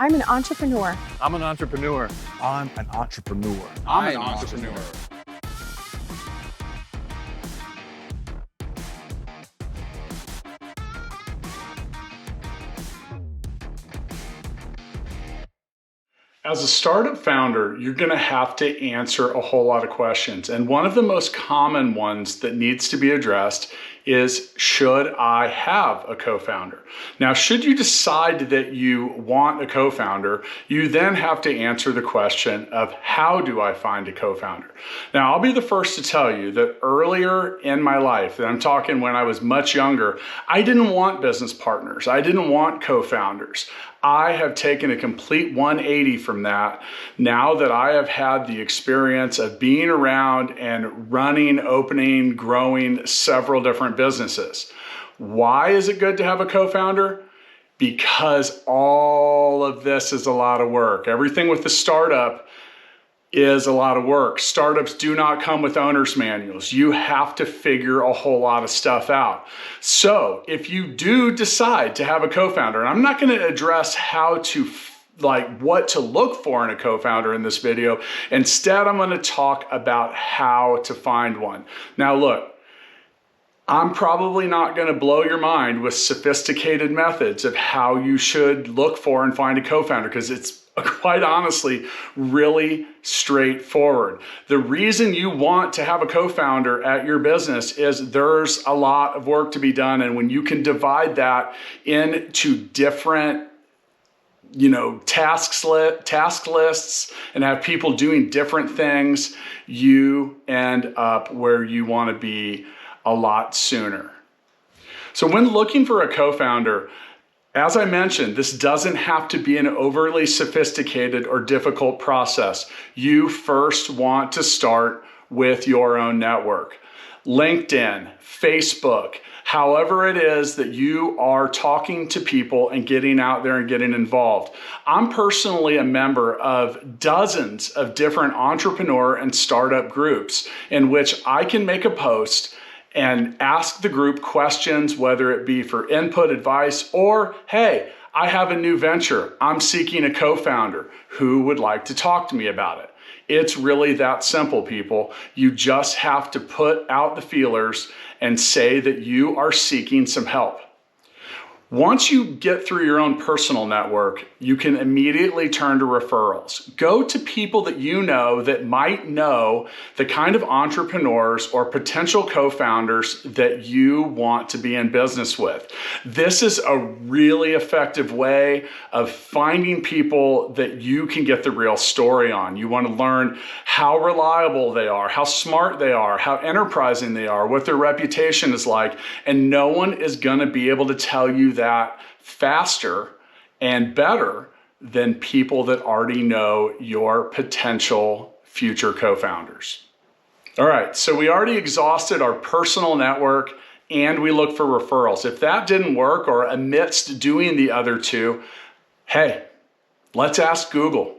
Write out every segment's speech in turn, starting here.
I'm an entrepreneur. I'm an entrepreneur. I'm an entrepreneur. I'm an entrepreneur. As a startup founder, you're going to have to answer a whole lot of questions. And one of the most common ones that needs to be addressed is, should I have a co-founder? Now, should you decide that you want a co-founder, you then have to answer the question of, how do I find a co-founder? Now, I'll be the first to tell you that earlier in my life, and I'm talking when I was much younger, I didn't want business partners. I didn't want co-founders. I have taken a complete 180 from that now that I have had the experience of being around and running, opening, growing several different businesses. Why is it good to have a co-founder? Because all of this is a lot of work. Everything with the startup is a lot of work. Startups do not come with owner's manuals. You have to figure a whole lot of stuff out. So if you do decide to have a co-founder, and I'm not going to address how to what to look for in a co-founder in this video. Instead, I'm going to talk about how to find one. Now look, I'm probably not going to blow your mind with sophisticated methods of how you should look for and find a co-founder, because it's quite honestly really straightforward. The reason you want to have a co-founder at your business is there's a lot of work to be done. And when you can divide that into different task lists and have people doing different things, you end up where you want to be a lot sooner. So when looking for a co-founder, as I mentioned, this doesn't have to be an overly sophisticated or difficult process. You first want to start with your own network. LinkedIn, Facebook, however it is that you are talking to people and getting out there and getting involved. I'm personally a member of dozens of different entrepreneur and startup groups in which I can make a post and ask the group questions, whether it be for input, advice, or, hey, I have a new venture. I'm seeking a co-founder. Who would like to talk to me about it? It's really that simple, people. You just have to put out the feelers and say that you are seeking some help. Once you get through your own personal network, you can immediately turn to referrals. Go to people that you know that might know the kind of entrepreneurs or potential co-founders that you want to be in business with. This is a really effective way of finding people that you can get the real story on. You want to learn how reliable they are, how smart they are, how enterprising they are, what their reputation is like, and no one is going to be able to tell you that faster and better than people that already know your potential future co-founders. All right, so we already exhausted our personal network and we look for referrals. If that didn't work, or amidst doing the other two, hey, let's ask Google.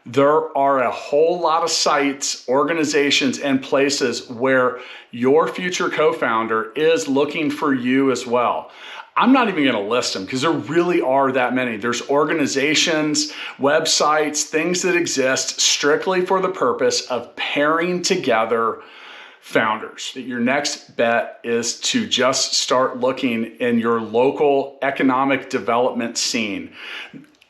There are a whole lot of sites, organizations, and places where your future co-founder is looking for you as well. I'm not even going to list them because there really are that many. There's organizations, websites, things that exist strictly for the purpose of pairing together founders. Your next bet is to just start looking in your local economic development scene.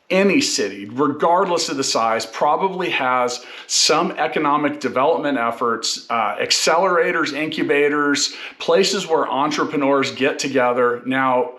Any city, regardless of the size, probably has some economic development efforts, accelerators, incubators, places where entrepreneurs get together. Now,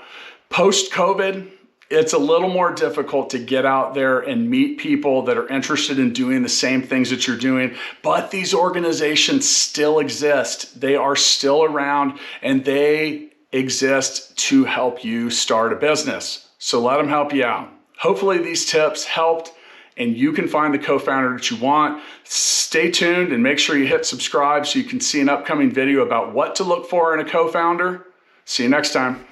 post-COVID, it's a little more difficult to get out there and meet people that are interested in doing the same things that you're doing, but these organizations still exist. They are still around and they exist to help you start a business. So let them help you out. Hopefully these tips helped and you can find the co-founder that you want. Stay tuned and make sure you hit subscribe so you can see an upcoming video about what to look for in a co-founder. See you next time.